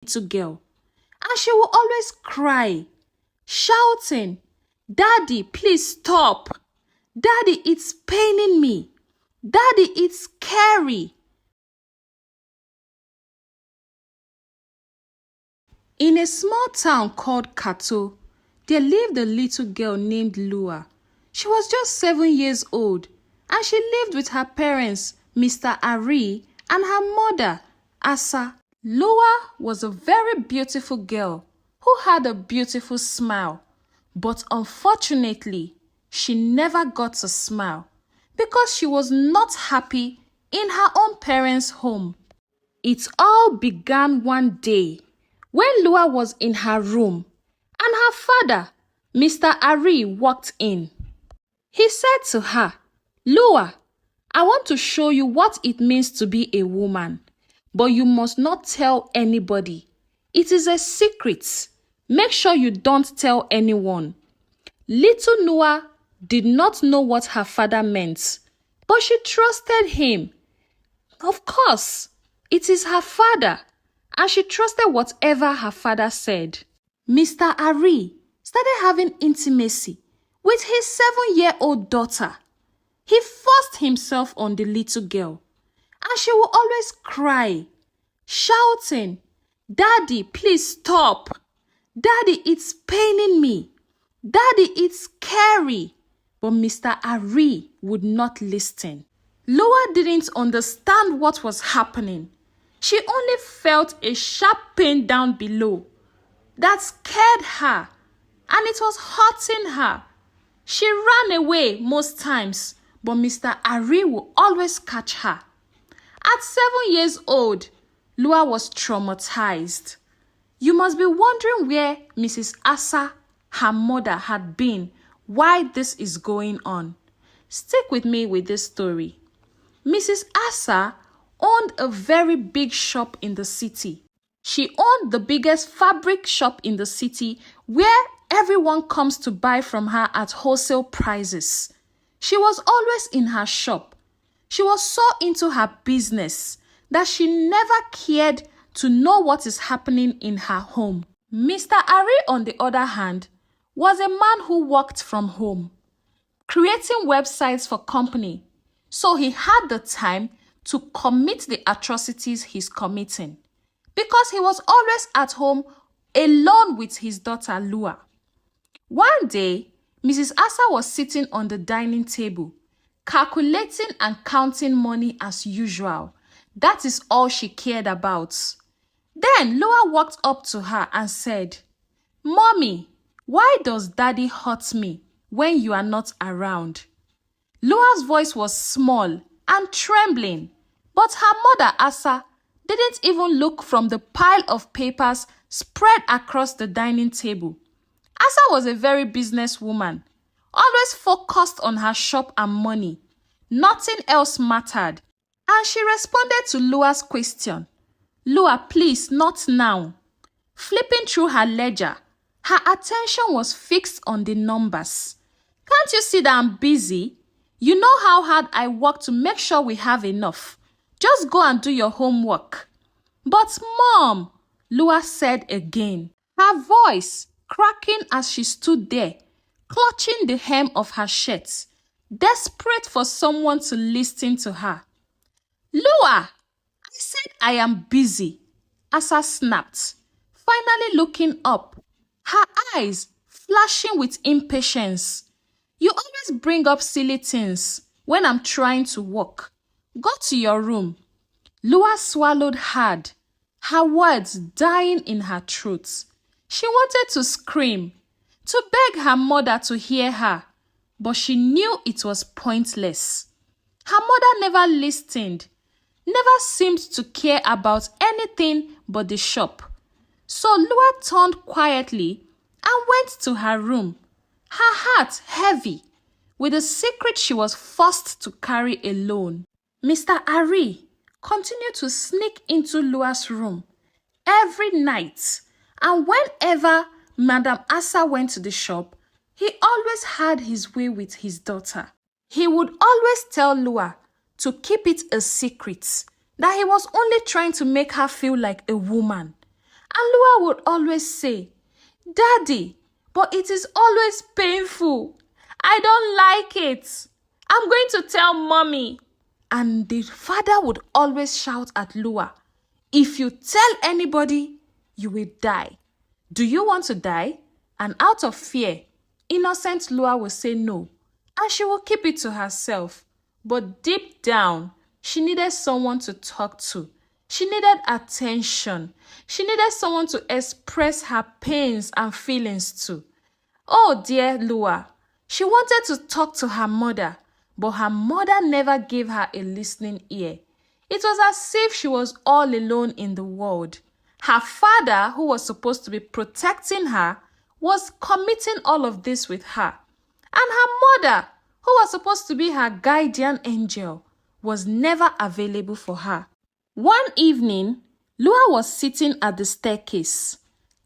little girl, and she will always cry, shouting, "Daddy, please stop. Daddy, it's paining me. Daddy, it's scary." In a small town called Kato, there lived a little girl named Lua. She was just 7 years old, and she lived with her parents, Mr. Ari, and her mother, Asa. Lua was a very beautiful girl who had a beautiful smile, but unfortunately, she never got to smile because she was not happy in her own parents' home. It all began one day when Lua was in her room and her father, Mr. Ari, walked in. He said to her, "Lua, I want to show you what it means to be a woman, but you must not tell anybody. It is a secret. Make sure you don't tell anyone." Little Lua did not know what her father meant, but she trusted him. Of course, it is her father, and she trusted whatever her father said. Mr. Ari started having intimacy with his 7-year-old daughter. He forced himself on the little girl, and she would always cry, shouting, "Daddy, please stop. Daddy, it's paining me. Daddy, it's scary." But Mr. Ari would not listen. Lua didn't understand what was happening. She only felt a sharp pain down below that scared her, and it was hurting her. She ran away most times, but Mr. Ari would always catch her. At 7 years old, Lua was traumatized. You must be wondering where Mrs. Asa, her mother, had been while this is going on. Stick with me with this story. Mrs. Asa owned a very big shop in the city. She owned the biggest fabric shop in the city where everyone comes to buy from her at wholesale prices. She was always in her shop. She was so into her business that she never cared to know what is happening in her home. Mr. Ari, on the other hand, was a man who worked from home, creating websites for company, so he had the time to commit the atrocities he's committing because he was always at home alone with his daughter Lua. One day, Mrs. Asa was sitting on the dining table, calculating and counting money as usual. That is all she cared about. Then Lua walked up to her and said, "Mommy, why does Daddy hurt me when you are not around?" Lua's voice was small and trembling, but her mother Asa didn't even look from the pile of papers spread across the dining table. Asa was a very businesswoman, always focused on her shop and money. Nothing else mattered, and she responded to Lua's question, "Lua, please, not now." Flipping through her ledger, her attention was fixed on the numbers. "Can't you see that I'm busy? You know how hard I work to make sure we have enough. Just go and do your homework." "But Mom," Lua said again, her voice cracking as she stood there, clutching the hem of her shirt, desperate for someone to listen to her. "Lua, I said I am busy," Asa snapped, finally looking up, her eyes flashing with impatience. "You always bring up silly things when I'm trying to work. Go to your room." Lua swallowed hard, her words dying in her throat. She wanted to scream, to beg her mother to hear her, but she knew it was pointless. Her mother never listened, never seemed to care about anything but the shop. So Lua turned quietly and went to her room, her heart heavy with the secret she was forced to carry alone. Mr. Ari continued to sneak into Lua's room every night, and whenever Madam Asa went to the shop, he always had his way with his daughter. He would always tell Lua to keep it a secret, that he was only trying to make her feel like a woman. And Lua would always say, "Daddy, but it is always painful. I don't like it. I'm going to tell mommy." And the father would always shout at Lua, "If you tell anybody, you will die. Do you want to die?" And out of fear, innocent Lua will say no, and she will keep it to herself. But deep down, she needed someone to talk to. She needed attention. She needed someone to express her pains and feelings to. Oh dear Lua, she wanted to talk to her mother, but her mother never gave her a listening ear. It was as if she was all alone in the world. Her father, who was supposed to be protecting her, was committing all of this with her. And her mother, who was supposed to be her guardian angel, was never available for her. One evening, Lua was sitting at the staircase,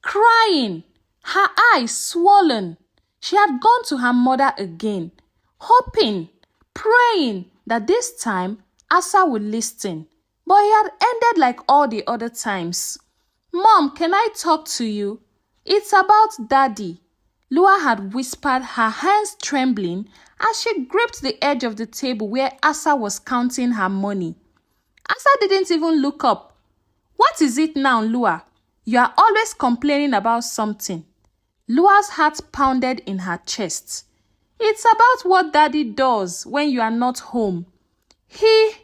crying, her eyes swollen. She had gone to her mother again, hoping, praying that this time Asa would listen. But it had ended like all the other times. "Mom, can I talk to you? It's about Daddy," Lua had whispered, her hands trembling as she gripped the edge of the table where Asa was counting her money. Asa didn't even look up. "What is it now, Lua? You are always complaining about something." Lua's heart pounded in her chest. "It's about what Daddy does when you are not home. He.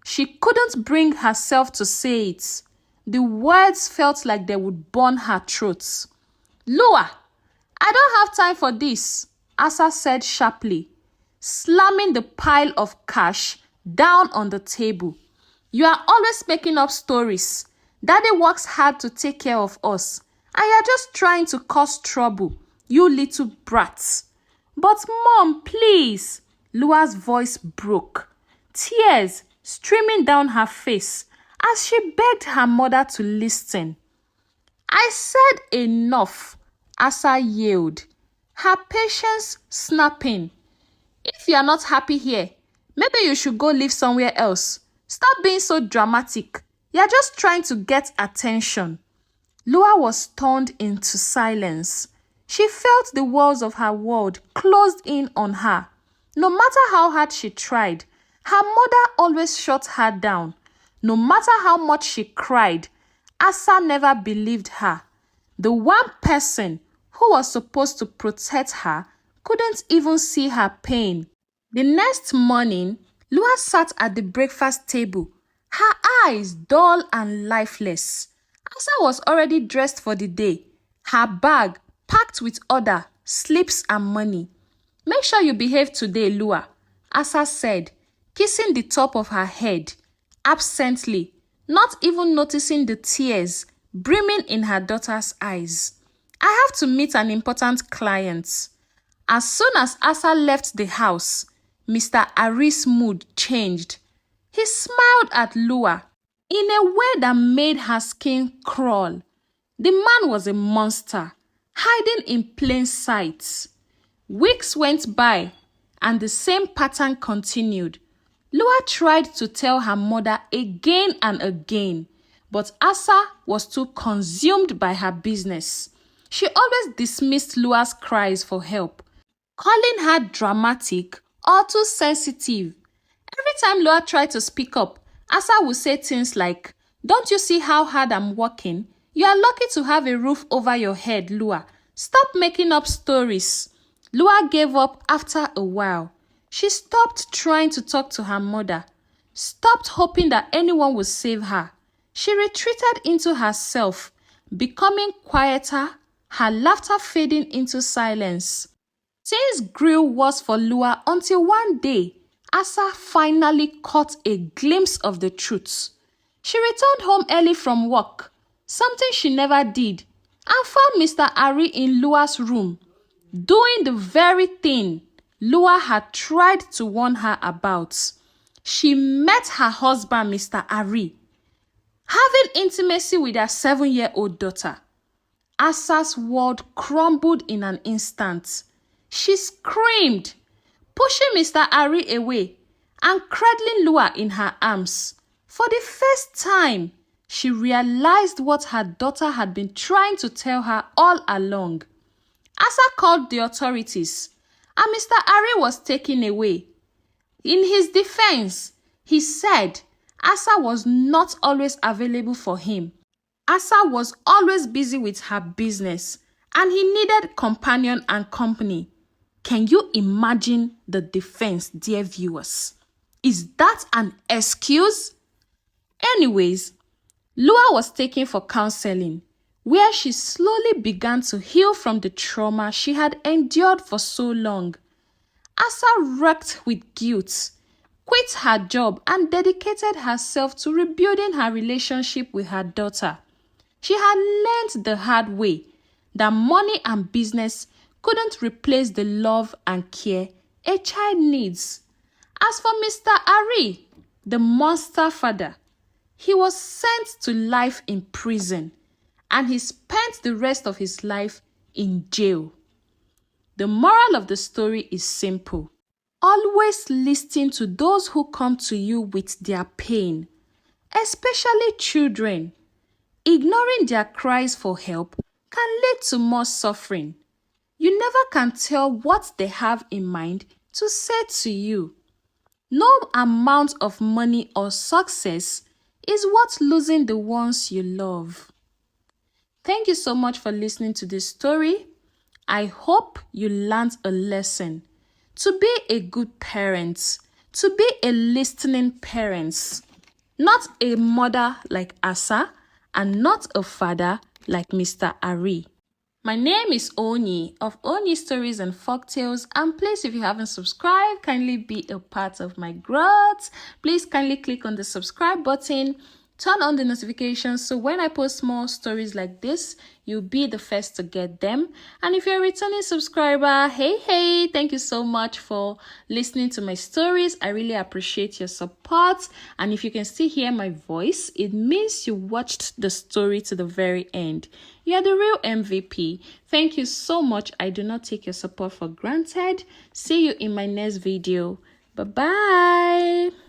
She couldn't bring herself to say it. The words felt like they would burn her throat. "Lua, I don't have time for this," Asa said sharply, slamming the pile of cash down on the table. "You are always making up stories. Daddy works hard to take care of us, and you're just trying to cause trouble, you little brat." "But Mom, please," Lua's voice broke, tears streaming down her face as she begged her mother to listen. "I said enough," Asa yelled, her patience snapping. "If you are not happy here, maybe you should go live somewhere else. Stop being so dramatic. You're just trying to get attention." Lua was turned into silence. She felt the walls of her world closed in on her. No matter how hard she tried, her mother always shut her down. No matter how much she cried, Asa never believed her. The one person who was supposed to protect her couldn't even see her pain. The next morning, Lua sat at the breakfast table, her eyes dull and lifeless. Asa was already dressed for the day, her bag packed with other slips and money. "Make sure you behave today, Lua," Asa said, kissing the top of her head, absently, not even noticing the tears brimming in her daughter's eyes. "I have to meet an important client." As soon as Asa left the house, Mr. Ari's mood changed. He smiled at Lua in a way that made her skin crawl. The man was a monster, hiding in plain sight. Weeks went by, and the same pattern continued. Lua tried to tell her mother again and again, but Asa was too consumed by her business. She always dismissed Lua's cries for help, calling her dramatic or too sensitive. Every time Lua tried to speak up, Asa would say things like, "Don't you see how hard I'm working? You are lucky to have a roof over your head, Lua. Stop making up stories." Lua gave up after a while. She stopped trying to talk to her mother, stopped hoping that anyone would save her. She retreated into herself, becoming quieter, her laughter fading into silence. Things grew worse for Lua until one day, Asa finally caught a glimpse of the truth. She returned home early from work, something she never did, and found Mr. Ari in Lua's room, doing the very thing Lua had tried to warn her about. She met her husband, Mr. Ari, having intimacy with her 7-year-old daughter. Asa's world crumbled in an instant. She screamed, pushing Mr. Ari away and cradling Lua in her arms. For the first time, she realized what her daughter had been trying to tell her all along. Asa called the authorities, and Mr. Ari was taken away. In his defense, he said Asa was not always available for him. Asa was always busy with her business, and he needed companion and company. Can you imagine the defense, dear viewers? Is that an excuse? Anyways, Lua was taken for counseling, where she slowly began to heal from the trauma she had endured for so long. Asa wrecked with guilt, quit her job, and dedicated herself to rebuilding her relationship with her daughter. She had learned the hard way that money and business couldn't replace the love and care a child needs. As for Mr. Ari, the monster father, he was sent to life in prison, and he spent the rest of his life in jail. The moral of the story is simple. Always listen to those who come to you with their pain, especially children. Ignoring their cries for help can lead to more suffering. You never can tell what they have in mind to say to you. No amount of money or success is worth losing the ones you love. Thank you so much for listening to this story. I hope you learned a lesson. To be a good parent, to be a listening parent, not a mother like Asa, and not a father like Mr. Ari. My name is Onyi of Onyi Stories and Folktales, and please, if you haven't subscribed, kindly be a part of my growth. Please kindly click on the subscribe button, turn on the notifications so when I post more stories like this, you'll be the first to get them. And if you're a returning subscriber, hey, thank you so much for listening to my stories. I really appreciate your support. And if you can still hear my voice, it means you watched the story to the very end. You're the real MVP. Thank you so much. I do not take your support for granted. See you in my next video. Bye-bye.